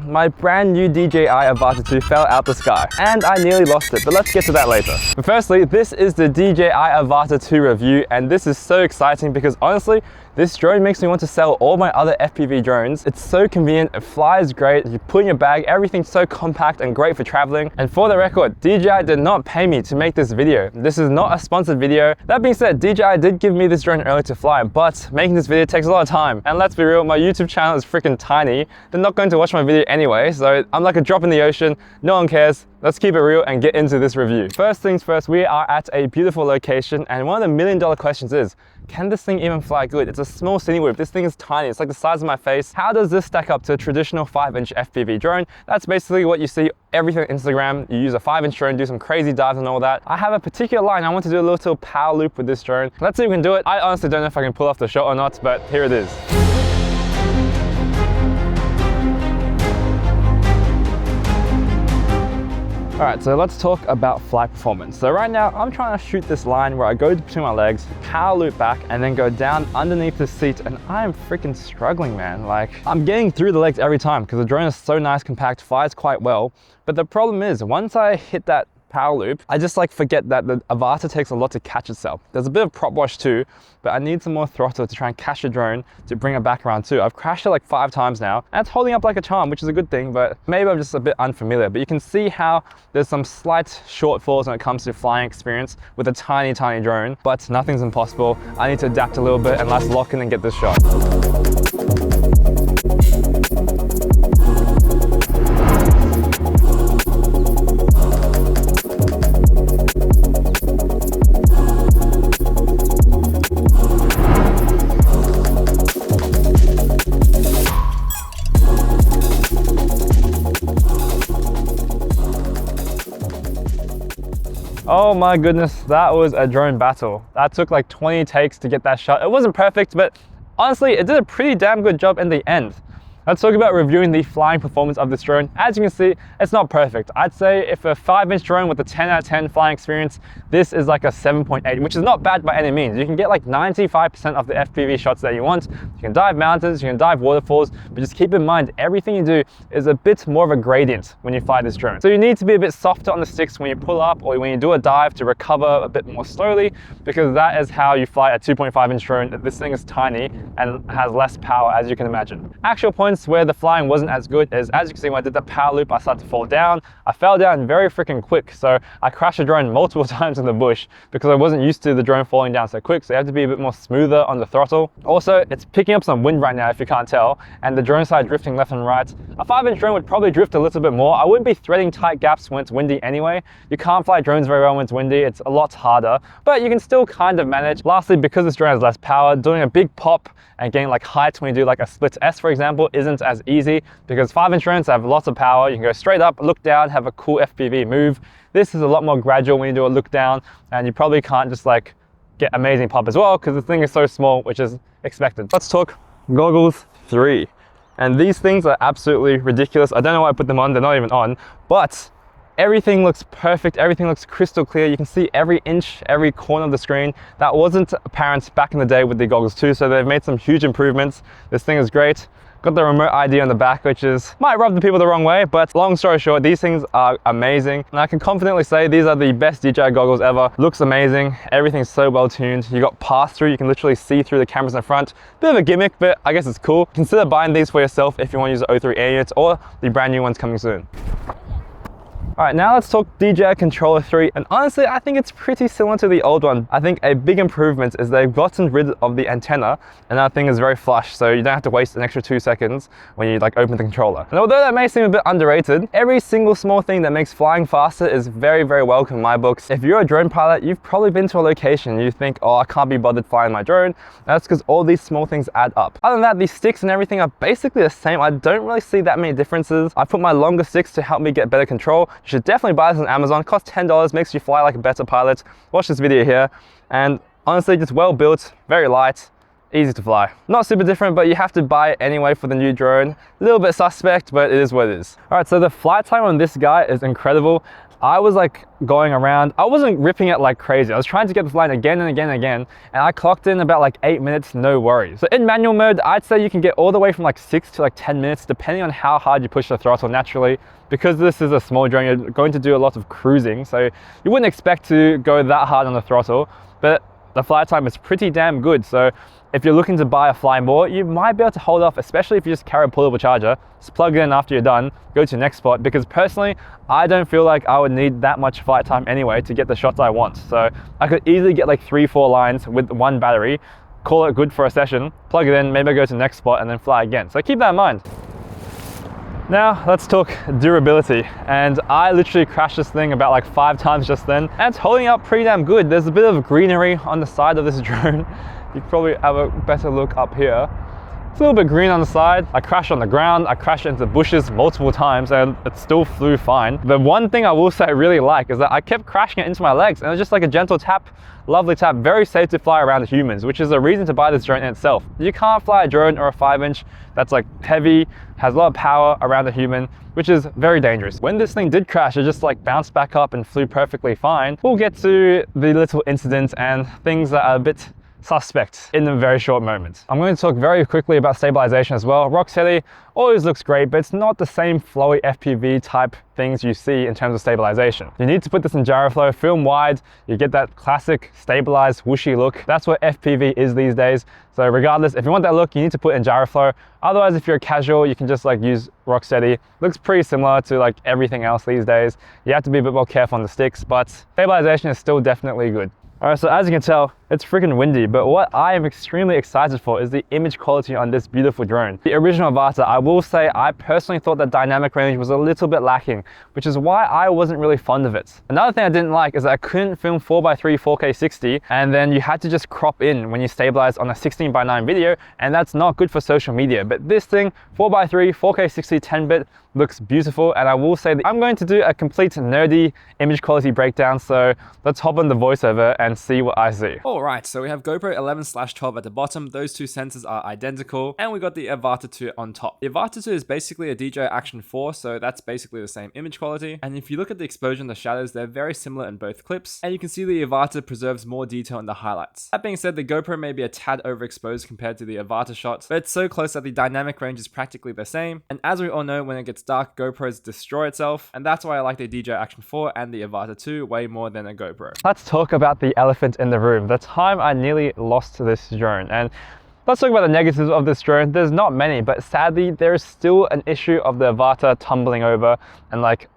my brand new DJI Avata 2 fell out the sky and I nearly lost it, but let's get to that later. But firstly, this is the DJI Avata 2 review, and this is so exciting because honestly, this drone makes me want to sell all my other FPV drones. It's so convenient, it flies great, you put in your bag, everything's so compact and great for traveling. And for the record, DJI did not pay me to make this video. This is not a sponsored video. That being said, DJI did give me this drone early to fly, but making this video takes a lot of time. And let's be real, my YouTube channel is freaking tiny. They're not going to watch my video anyway, so I'm like a drop in the ocean. No one cares. Let's keep it real and get into this review. First things first, we are at a beautiful location, and one of the million-dollar questions is, can this thing even fly good? It's a small cine whip. This thing is tiny. It's like the size of my face. How does this stack up to a traditional 5-inch FPV drone? That's basically what you see everything on Instagram. You use a 5-inch drone, do some crazy dives and all that. I have a particular line. I want to do a little power loop with this drone. Let's see if we can do it. I honestly don't know if I can pull off the shot or not, but here it is. Alright, so let's talk about flight performance. So right now, I'm trying to shoot this line where I go between my legs, power loop back, and then go down underneath the seat, and I am freaking struggling, man. Like, I'm getting through the legs every time because the drone is so nice, compact, flies quite well. But the problem is, once I hit that power loop, I just like forget that the Avata takes a lot to catch itself. There's a bit of prop wash too, but I need some more throttle to try and catch the drone to bring it back around too. I've crashed it like 5 times now, and it's holding up like a charm, which is a good thing, but maybe I'm just a bit unfamiliar. But you can see how there's some slight shortfalls when it comes to flying experience with a tiny drone, but nothing's impossible. I need to adapt a little bit, and let's lock in and get this shot. Oh my goodness, that was a drone battle. That took like 20 takes to get that shot. It wasn't perfect, but honestly, it did a pretty damn good job in the end. Let's talk about reviewing the flying performance of this drone. As you can see, it's not perfect. I'd say if a 5-inch drone with a 10 out of 10 flying experience, this is like a 7.8, which is not bad by any means. You can get like 95% of the FPV shots that you want. You can dive mountains, you can dive waterfalls, but just keep in mind, everything you do is a bit more of a gradient when you fly this drone. So you need to be a bit softer on the sticks when you pull up or when you do a dive to recover a bit more slowly, because that is how you fly a 2.5-inch drone. This thing is tiny and has less power, as you can imagine. Actual points where the flying wasn't as good is, as you can see, when I did the power loop, I started to fall down. I fell down very freaking quick, so I crashed the drone multiple times in the bush because I wasn't used to the drone falling down so quick, so you have to be a bit more smoother on the throttle. Also, it's picking up some wind right now, if you can't tell, and the drone side drifting left and right. A 5-inch drone would probably drift a little bit more. I wouldn't be threading tight gaps when it's windy anyway. You can't fly drones very well when it's windy. It's a lot harder, but you can still kind of manage. Lastly, because this drone has less power, doing a big pop and getting like height when you do like a split S, for example, isn't as easy because 5-inch drones have lots of power. You can go straight up, look down, have a cool FPV move. This is a lot more gradual when you do a look down, and you probably can't just like get amazing pop as well because the thing is so small, which is expected. Let's talk Goggles 3. And these things are absolutely ridiculous. I don't know why I put them on, they're not even on, but everything looks perfect, everything looks crystal clear. You can see every inch, every corner of the screen. That wasn't apparent back in the day with the Goggles 2, so they've made some huge improvements. This thing is great. Got the remote ID on the back, which might rub the people the wrong way, but long story short, these things are amazing. And I can confidently say these are the best DJI goggles ever. Looks amazing, everything's so well tuned. You got pass-through, you can literally see through the cameras in front. Bit of a gimmick, but I guess it's cool. Consider buying these for yourself if you want to use the O3 Air units or the brand new ones coming soon. Alright, now let's talk DJI Controller 3, and honestly I think it's pretty similar to the old one. I think a big improvement is they've gotten rid of the antenna, and that thing is very flush, so you don't have to waste an extra 2 seconds when you like open the controller. And although that may seem a bit underrated, every single small thing that makes flying faster is very welcome in my books. If you're a drone pilot, you've probably been to a location and you think, oh, I can't be bothered flying my drone. That's because all these small things add up. Other than that, these sticks and everything are basically the same. I don't really see that many differences. I put my longer sticks to help me get better control. You should definitely buy this on Amazon. It costs $10, makes you fly like a better pilot. Watch this video here, and honestly, just well built, very light, easy to fly. Not super different, but you have to buy it anyway for the new drone. A little bit suspect, but it is what it is. All right, so the flight time on this guy is incredible. I was like going around. I wasn't ripping it like crazy. I was trying to get this line again and again and again, and I clocked in about like 8 minutes, no worries. So in manual mode, I'd say you can get all the way from like 6 to like 10 minutes, depending on how hard you push the throttle. Naturally, because this is a small drone, you're going to do a lot of cruising, so you wouldn't expect to go that hard on the throttle, but the flight time is pretty damn good. So if you're looking to buy a fly more, you might be able to hold off, especially if you just carry a portable charger. Just plug it in after you're done, go to the next spot, because personally, I don't feel like I would need that much flight time anyway to get the shots I want. So I could easily get like 3-4 lines with one battery, call it good for a session, plug it in, maybe go to the next spot and then fly again. So keep that in mind. Now let's talk durability, and I literally crashed this thing about like 5 times just then, and it's holding up pretty damn good. There's a bit of greenery on the side of this drone. You could probably have a better look up here. It's a little bit green on the side. I crashed on the ground, I crashed into bushes multiple times, and it still flew fine. The one thing I will say I really like is that I kept crashing it into my legs, and it was just like a gentle tap, lovely tap, very safe to fly around humans, which is a reason to buy this drone in itself. You can't fly a drone or a 5-inch that's like heavy, has a lot of power around a human, which is very dangerous. When this thing did crash, it just like bounced back up and flew perfectly fine. We'll get to the little incidents and things that are a bit suspect in a very short moment. I'm going to talk very quickly about stabilization as well. Rock steady always looks great, but it's not the same flowy FPV type things you see in terms of stabilization. You need to put this in gyroflow, film wide, you get that classic stabilized whooshy look. That's what FPV is these days. So regardless, if you want that look, you need to put it in gyroflow. Otherwise, if you're a casual, you can just like use rock steady. Looks pretty similar to like everything else these days. You have to be a bit more careful on the sticks, but stabilization is still definitely good. Alright, so as you can tell, it's freaking windy, but what I am extremely excited for is the image quality on this beautiful drone. The original Avata, I will say, I personally thought that dynamic range was a little bit lacking, which is why I wasn't really fond of it. Another thing I didn't like is that I couldn't film 4:3 4K 60, and then you had to just crop in when you stabilize on a 16:9 video, and that's not good for social media. But this thing, 4:3 4K 60 10-bit, looks beautiful, and I will say that I'm going to do a complete nerdy image quality breakdown, so let's hop on the voiceover and see what I see. Alright, so we have GoPro 11/12 at the bottom. Those two sensors are identical, and we got the Avata 2 on top. The Avata 2 is basically a DJI Action 4, so that's basically the same image quality. And if you look at the exposure and the shadows, they're very similar in both clips, and you can see the Avata preserves more detail in the highlights. That being said, the GoPro may be a tad overexposed compared to the Avata shots, but it's so close that the dynamic range is practically the same. And as we all know, when it gets dark, GoPros destroy itself, and that's why I like the DJI Action 4 and the Avata 2 way more than a GoPro. Let's talk about the elephant in the room, the time I nearly lost this drone. And let's talk about the negatives of this drone. There's not many, but sadly there is still an issue of the Avata tumbling over and like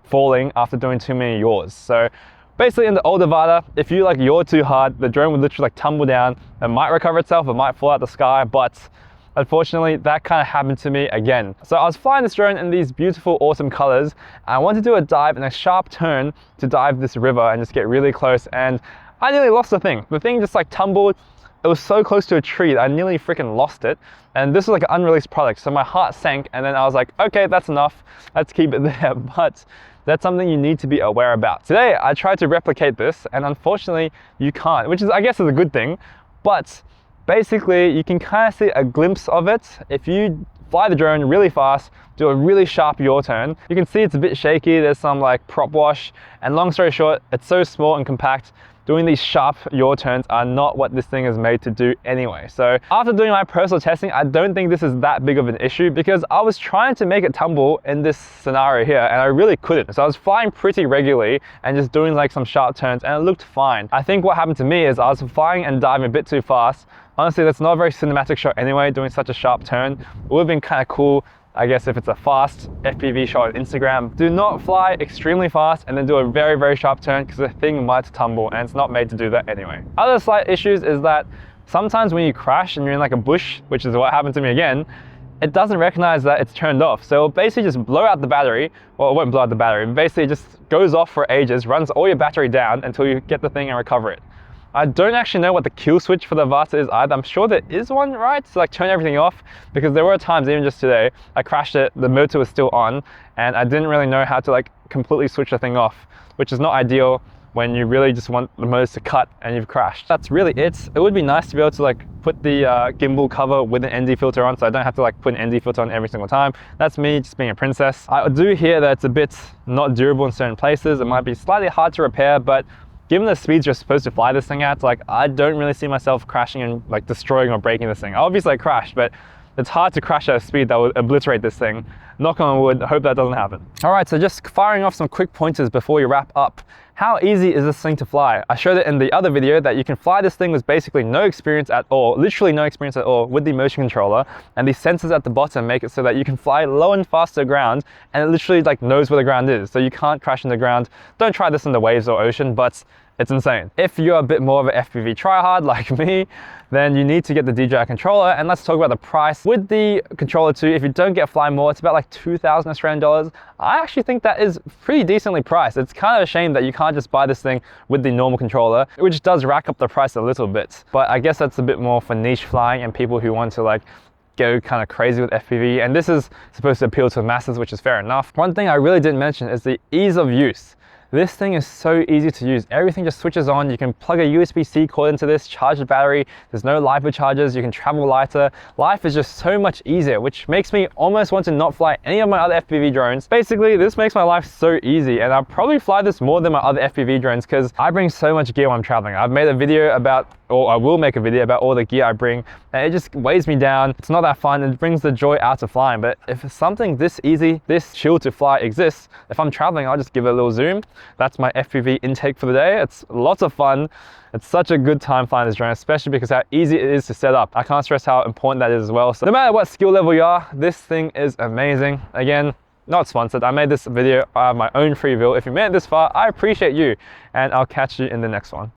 falling after doing too many yaws. So basically in the old Avata, if you like yaw too hard, the drone would literally like tumble down. It might recover itself, it might fall out the sky, but unfortunately, that kind of happened to me again. So I was flying this drone in these beautiful, awesome colors, and I wanted to do a dive and a sharp turn to dive this river and just get really close, and I nearly lost the thing. The thing just like tumbled. It was so close to a tree that I nearly freaking lost it. And this was like an unreleased product, so my heart sank, and then I was like, okay, that's enough. Let's keep it there. But that's something you need to be aware about. Today, I tried to replicate this, and unfortunately, you can't, which is, I guess, is a good thing. But basically, you can kind of see a glimpse of it. If you fly the drone really fast, do a really sharp yaw turn, you can see it's a bit shaky. There's some like prop wash, and long story short, it's so small and compact. Doing these sharp yaw turns are not what this thing is made to do anyway. So after doing my personal testing, I don't think this is that big of an issue, because I was trying to make it tumble in this scenario here and I really couldn't. So I was flying pretty regularly and just doing like some sharp turns, and it looked fine. I think what happened to me is I was flying and diving a bit too fast. Honestly, that's not a very cinematic shot anyway, doing such a sharp turn. It would have been kind of cool, I guess, if it's a fast FPV shot on Instagram. Do not fly extremely fast and then do a very, very sharp turn, because the thing might tumble and it's not made to do that anyway. Other slight issues is that sometimes when you crash and you're in like a bush, which is what happened to me again, it doesn't recognize that it's turned off. So it'll basically just blow out the battery. Well, it won't blow out the battery. It basically just goes off for ages, runs all your battery down until you get the thing and recover it. I don't actually know what the kill switch for the Avata is either. I'm sure there is one, right? To like turn everything off, because there were times, even just today, I crashed it, the motor was still on, and I didn't really know how to like completely switch the thing off, which is not ideal. when you really just want the motors to cut and you've crashed. That's really it. It would be nice to be able to like put the gimbal cover with an ND filter on, so I don't have to like put an ND filter on every single time. That's me just being a princess. I do hear that it's a bit not durable in certain places. It might be slightly hard to repair, but given the speeds you're supposed to fly this thing at, like I don't really see myself crashing and like destroying or breaking this thing. Obviously I crashed, but it's hard to crash at a speed that will obliterate this thing. Knock on wood, hope that doesn't happen. All right, so just firing off some quick pointers before we wrap up. How easy is this thing to fly? I showed it in the other video that you can fly this thing with basically no experience at all, literally no experience at all with the motion controller, and the sensors at the bottom make it so that you can fly low and fast to the ground, and it literally like knows where the ground is, so you can't crash in the ground. Don't try this in the waves or ocean, but it's insane. If you're a bit more of an FPV tryhard like me, then you need to get the DJI Controller, and let's talk about the price. With the Controller 2, if you don't get Fly More, it's about like 2,000 Australian dollars. I actually think that is pretty decently priced. It's kind of a shame that you can't just buy this thing with the normal controller, which does rack up the price a little bit. But I guess that's a bit more for niche flying and people who want to like go kind of crazy with FPV, and this is supposed to appeal to the masses, which is fair enough. One thing I really didn't mention is the ease of use. This thing is so easy to use. Everything just switches on. You can plug a USB-C cord into this, charge the battery. There's no LiPo chargers. You can travel lighter. Life is just so much easier, which makes me almost want to not fly any of my other FPV drones. Basically, this makes my life so easy, and I'll probably fly this more than my other FPV drones because I bring so much gear when I'm traveling. I've made a video about, or I will make a video about all the gear I bring, and it just weighs me down. It's not that fun. It brings the joy out of flying. But if something this easy, this chill to fly exists, if I'm traveling, I'll just give it a little zoom. That's my FPV intake for the day. It's lots of fun. It's such a good time flying this drone, especially because how easy it is to set up. I can't stress how important that is as well. So no matter what skill level you are, this thing is amazing. Again, not sponsored. I made this video out of my own free will. If you made it this far, I appreciate you, and I'll catch you in the next one.